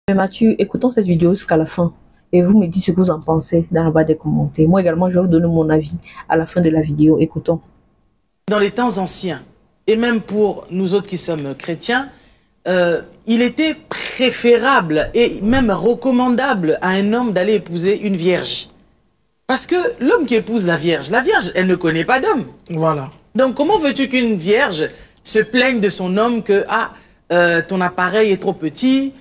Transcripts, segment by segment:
Mais Mathieu, écoutons cette vidéo jusqu'à la fin et vous me dites ce que vous en pensez dans la barre des commentaires. Moi également, je vais vous donner mon avis à la fin de la vidéo. Écoutons. Dans les temps anciens, et même pour nous autres qui sommes chrétiens, il était préférable et même recommandable à un homme d'aller épouser une vierge. Parce que l'homme qui épouse la vierge, elle ne connaît pas d'homme. Voilà. Donc comment veux-tu qu'une vierge se plaigne de son homme que ton appareil est trop petit,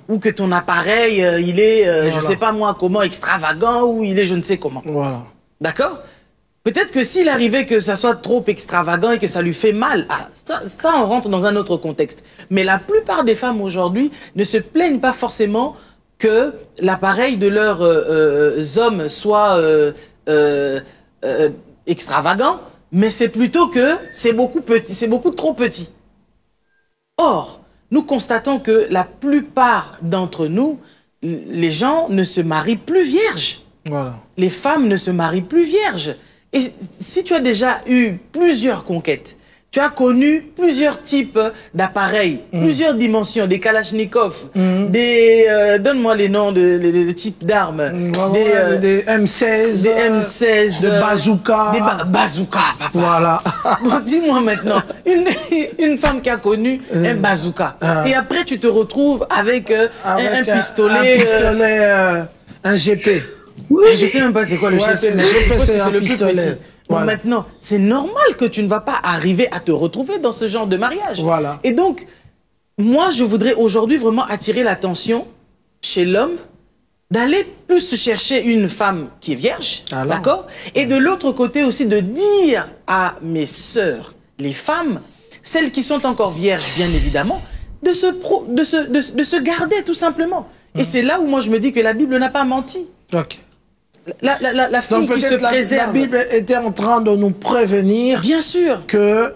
ou que ton appareil, il est, voilà. je sais pas moi comment, extravagant, ou il est je ne sais comment. Voilà. D'accord? Peut-être que s'il arrivait que ça soit trop extravagant et que ça lui fait mal, ça on rentre dans un autre contexte. Mais la plupart des femmes aujourd'hui ne se plaignent pas forcément que l'appareil de leurs hommes soit extravagant, mais c'est plutôt que c'est beaucoup petit, c'est beaucoup trop petit. Or, nous constatons que la plupart d'entre nous, les gens ne se marient plus vierges. Voilà. Les femmes ne se marient plus vierges. Et si tu as déjà eu plusieurs conquêtes, tu as connu plusieurs types d'appareils, plusieurs dimensions, des Kalachnikov, donne-moi les noms de types d'armes. Des M16, des M16, des bazookas. Des bazookas, papa. Voilà. Bon, dis-moi maintenant, une femme qui a connu un bazooka, et après tu te retrouves avec un pistolet. Un pistolet, un GP. Oui, je sais même pas c'est quoi le GP, mais je suppose que c'est le plus petit. Bon, voilà. maintenant, c'est normal que tu ne vas pas arriver à te retrouver dans ce genre de mariage. Voilà. Et donc, moi, je voudrais aujourd'hui vraiment attirer l'attention chez l'homme d'aller plus chercher une femme qui est vierge, d'accord? Et de l'autre côté aussi de dire à mes sœurs, les femmes, celles qui sont encore vierges, bien évidemment, de se garder tout simplement. Et c'est là où moi je me dis que la Bible n'a pas menti. Ok. La fille qui se préserve. La Bible était en train de nous prévenir. Bien sûr. Que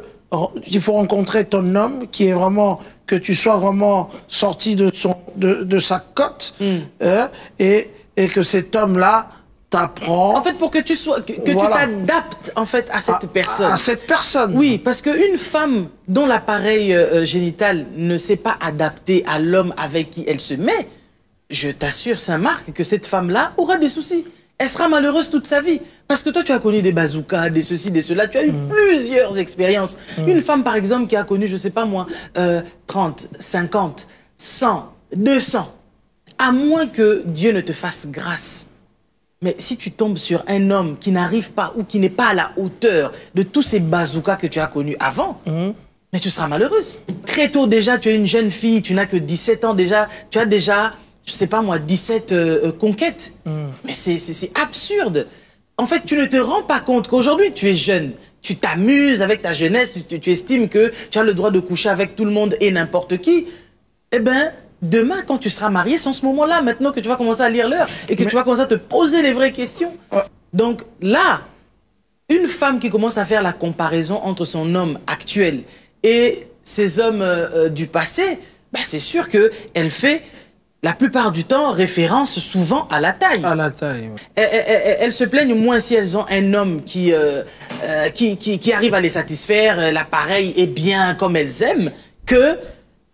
il faut rencontrer ton homme qui est vraiment, que tu sois vraiment sorti de sa cote, et que cet homme-là t'apprend. En fait, pour que tu sois, que tu t'adaptes en fait à cette personne. À cette personne. Oui, parce qu'une femme dont l'appareil génital ne s'est pas adapté à l'homme avec qui elle se met, je t'assure, Saint-Marc, que cette femme-là aura des soucis. Elle sera malheureuse toute sa vie. Parce que toi, tu as connu des bazookas, des ceci, des cela. Tu as eu plusieurs expériences. Une femme, par exemple, qui a connu, je sais pas moi, 30, 50, 100, 200. À moins que Dieu ne te fasse grâce. Mais si tu tombes sur un homme qui n'arrive pas ou qui n'est pas à la hauteur de tous ces bazookas que tu as connus avant, mais tu seras malheureuse. Très tôt déjà, tu es une jeune fille, tu n'as que 17 ans déjà, tu as déjà, je sais pas moi, 17 conquêtes. Mais c'est absurde. En fait, tu ne te rends pas compte qu'aujourd'hui, tu es jeune. Tu t'amuses avec ta jeunesse, tu estimes que tu as le droit de coucher avec tout le monde et n'importe qui. Eh ben, demain, quand tu seras marié, c'est en ce moment-là, maintenant que tu vas commencer à lire l'heure et que tu vas commencer à te poser les vraies questions. Donc là, une femme qui commence à faire la comparaison entre son homme actuel et ses hommes du passé, bah, c'est sûr qu'elle fait la plupart du temps référence souvent à la taille. À la taille, oui. Elles se plaignent moins si elles ont un homme qui arrive à les satisfaire, l'appareil est bien comme elles aiment, que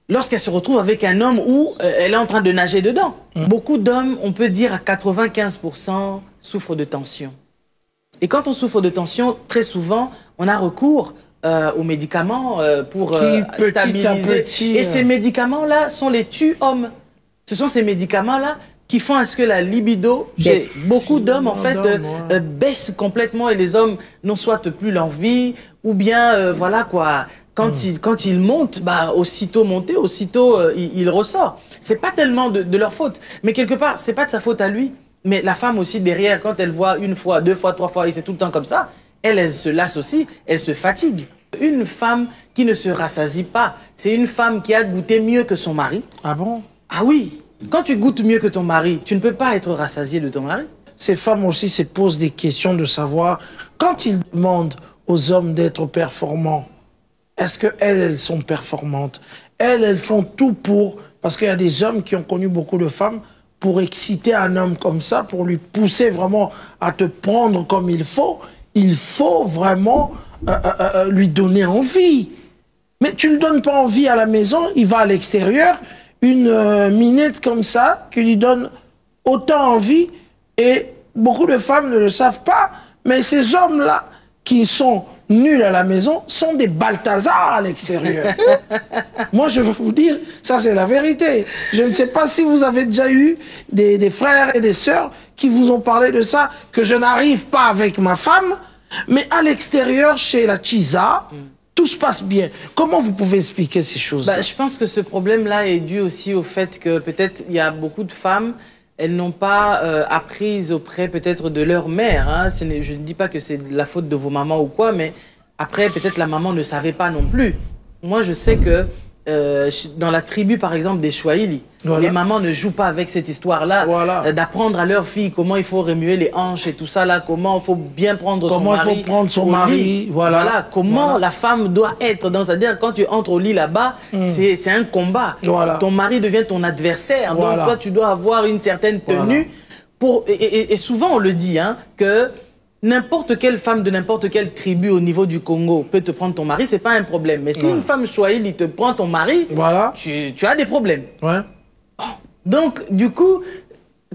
lorsqu'elle se retrouve avec un homme où elle est en train de nager dedans. Beaucoup d'hommes, on peut dire à 95%, souffrent de tension. Et quand on souffre de tension, très souvent, on a recours aux médicaments pour stabiliser. Et ces médicaments-là sont les tu-hommes. Ce sont ces médicaments-là qui font à ce que la libido, chez beaucoup d'hommes, en fait, baisse complètement et les hommes n'ont soit plus l'envie, ou bien, voilà quoi, quand ils montent, bah, aussitôt monté, aussitôt il ressort. C'est pas tellement de leur faute, mais quelque part, c'est pas de sa faute à lui. Mais la femme aussi, derrière, quand elle voit une fois, deux fois, trois fois, et c'est tout le temps comme ça, elle se lasse aussi, elle se fatigue. Une femme qui ne se rassasie pas, c'est une femme qui a goûté mieux que son mari. Ah bon? Ah oui, quand tu goûtes mieux que ton mari, tu ne peux pas être rassasié de ton mari. Ces femmes aussi se posent des questions de savoir, quand ils demandent aux hommes d'être performants, est-ce qu'elles sont performantes? Elles font tout pour, parce qu'il y a des hommes qui ont connu beaucoup de femmes, pour exciter un homme comme ça, pour lui pousser vraiment à te prendre comme il faut vraiment lui donner envie. Mais tu ne lui donnes pas envie à la maison, il va à l'extérieur, une minette comme ça qui lui donne autant envie, et beaucoup de femmes ne le savent pas, mais ces hommes-là qui sont nuls à la maison sont des Balthazar à l'extérieur. Moi, je veux vous dire, ça c'est la vérité. Je ne sais pas si vous avez déjà eu des frères et des sœurs qui vous ont parlé de ça, que je n'arrive pas avec ma femme, mais à l'extérieur, chez la Chisa, tout se passe bien. Comment vous pouvez expliquer ces choses? Je pense que ce problème-là est dû aussi au fait que peut-être il y a beaucoup de femmes, elles n'ont pas appris auprès peut-être de leur mère. Hein. Je ne dis pas que c'est la faute de vos mamans ou quoi, mais après peut-être la maman ne savait pas non plus. Moi je sais que dans la tribu par exemple des Swahili, voilà, les mamans ne jouent pas avec cette histoire-là, voilà, d'apprendre à leur fille comment il faut remuer les hanches et tout ça là, comment il faut bien prendre son mari. Comment il faut prendre son mari, voilà. Voilà, comment voilà, la femme doit être. C'est-à-dire quand tu entres au lit là-bas, c'est un combat. Voilà. Ton mari devient ton adversaire, voilà, donc toi tu dois avoir une certaine tenue. Voilà. Et souvent on le dit, hein, que n'importe quelle femme de n'importe quelle tribu au niveau du Congo peut te prendre ton mari, c'est pas un problème. Mais si une femme Swahili te prend ton mari, voilà, tu as des problèmes. Ouais. Donc, du coup,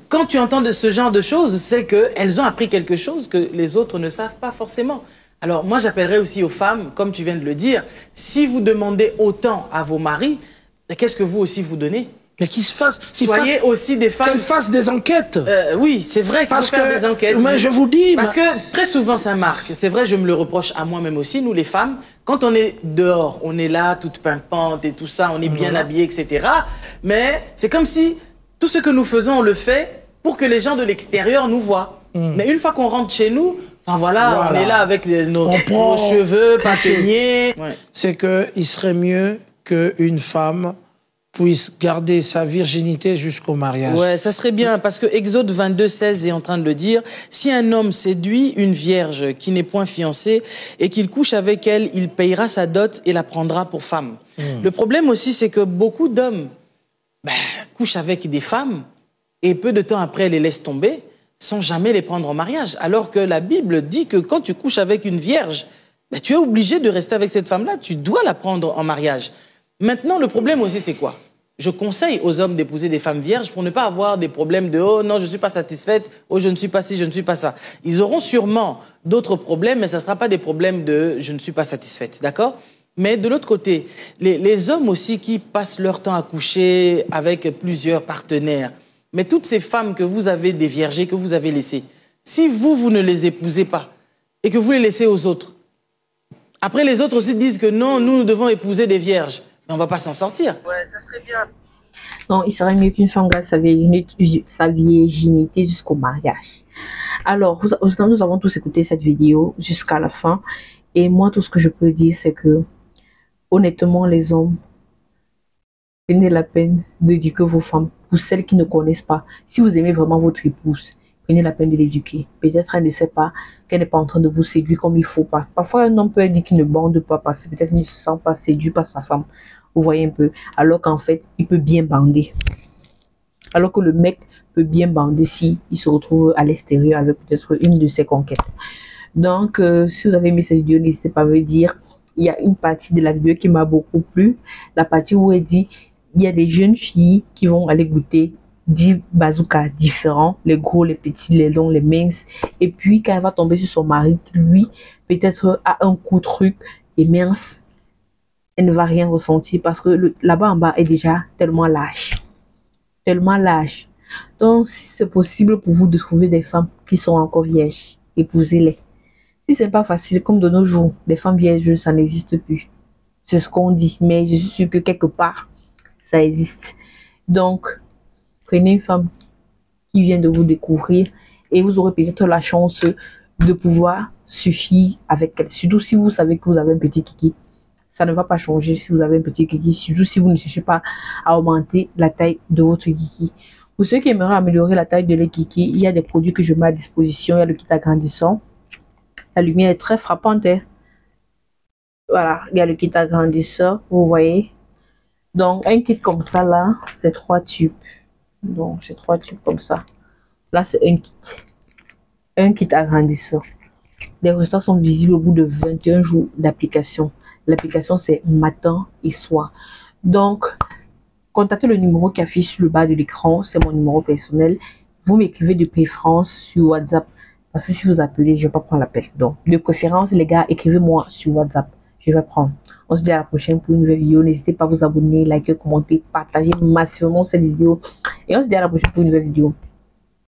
quand tu entends de ce genre de choses, c'est qu'elles ont appris quelque chose que les autres ne savent pas forcément. Alors, moi, j'appellerais aussi aux femmes, comme tu viens de le dire, si vous demandez autant à vos maris, qu'est-ce que vous aussi vous donnez? Mais qu'ils se fassent... Soyez aussi des femmes... Qu'elles fassent des enquêtes. Oui, c'est vrai qu'il faut faire des enquêtes. Mais je vous dis... Parce que très souvent, ça marque. C'est vrai, je me le reproche à moi-même aussi. Nous, les femmes, quand on est dehors, on est là, toute pimpante et tout ça, on est bien habillé, etc. Mais c'est comme si tout ce que nous faisons, on le fait pour que les gens de l'extérieur nous voient. Mais une fois qu'on rentre chez nous, enfin voilà, on est là avec nos cheveux pas peignés. Ouais. C'est qu'il serait mieux qu'une femme puisse garder sa virginité jusqu'au mariage. Ouais, ça serait bien, parce que Exode 22:16 est en train de le dire. Si un homme séduit une vierge qui n'est point fiancée et qu'il couche avec elle, il payera sa dot et la prendra pour femme. Le problème aussi, c'est que beaucoup d'hommes couchent avec des femmes et peu de temps après les laissent tomber sans jamais les prendre en mariage. Alors que la Bible dit que quand tu couches avec une vierge, tu es obligé de rester avec cette femme-là, tu dois la prendre en mariage. Maintenant, le problème aussi, c'est quoi? Je conseille aux hommes d'épouser des femmes vierges pour ne pas avoir des problèmes de « oh non, je ne suis pas satisfaite, oh je ne suis pas ci, je ne suis pas ça ». Ils auront sûrement d'autres problèmes, mais ça ne sera pas des problèmes de « je ne suis pas satisfaite », d'accord? Mais de l'autre côté, les hommes aussi qui passent leur temps à coucher avec plusieurs partenaires, mais toutes ces femmes que vous avez déviergées, que vous avez laissées, si vous ne les épousez pas et que vous les laissez aux autres, après les autres aussi disent que non, nous devons épouser des vierges. On va pas s'en sortir. Ouais, ça serait bien. Non, il serait mieux qu'une femme garde sa virginité jusqu'au mariage. Alors, nous avons tous écouté cette vidéo jusqu'à la fin. Et moi, tout ce que je peux dire, c'est que, honnêtement, les hommes, prenez la peine d'éduquer vos femmes. Pour celles qui ne connaissent pas, si vous aimez vraiment votre épouse, prenez la peine de l'éduquer. Peut-être elle ne sait pas qu'elle n'est pas en train de vous séduire comme il faut pas. Parfois, un homme peut dire qu'il ne bande pas parce que peut-être qu'il ne se sent pas séduit par sa femme. Vous voyez un peu. Alors qu'en fait, il peut bien bander. Alors que le mec peut bien bander si il se retrouve à l'extérieur avec peut-être une de ses conquêtes. Donc, si vous avez aimé cette vidéo, n'hésitez pas à me dire. Il y a une partie de la vidéo qui m'a beaucoup plu. La partie où elle dit, il y a des jeunes filles qui vont aller goûter 10 bazookas différents, les gros, les petits, les longs, les minces. Et puis, quand elle va tomber sur son mari, lui, peut-être a un coup de truc et mince, elle ne va rien ressentir parce que là-bas en bas est déjà tellement lâche. Tellement lâche. Donc, si c'est possible pour vous de trouver des femmes qui sont encore vierges, épousez-les. Si c'est pas facile, comme de nos jours, les femmes vierges, ça n'existe plus. C'est ce qu'on dit, mais je suis sûre que quelque part, ça existe. Donc, prenez une femme qui vient de vous découvrir et vous aurez peut-être la chance de pouvoir suffire avec elle. Surtout si vous savez que vous avez un petit kiki. Ça ne va pas changer si vous avez un petit kiki, surtout si vous ne cherchez pas à augmenter la taille de votre kiki. Pour ceux qui aimeraient améliorer la taille de leur kiki, il y a des produits que je mets à disposition. Il y a le kit agrandissant. La lumière est très frappante. Hein? Voilà, il y a le kit agrandisseur, vous voyez. Donc, un kit comme ça, là, c'est 3 tubes. Donc, c'est 3 tubes comme ça. Là, c'est un kit. Un kit agrandisseur. Les résultats sont visibles au bout de 21 jours d'application. L'application, c'est matin et soir. Donc, contactez le numéro qui affiche sur le bas de l'écran. C'est mon numéro personnel. Vous m'écrivez de préférence sur WhatsApp. Parce que si vous appelez, je ne vais pas prendre l'appel. Donc, de préférence, les gars, écrivez-moi sur WhatsApp. Je vais prendre. On se dit à la prochaine pour une nouvelle vidéo. N'hésitez pas à vous abonner, liker, commenter, partager massivement cette vidéo. Et on se dit à la prochaine pour une nouvelle vidéo.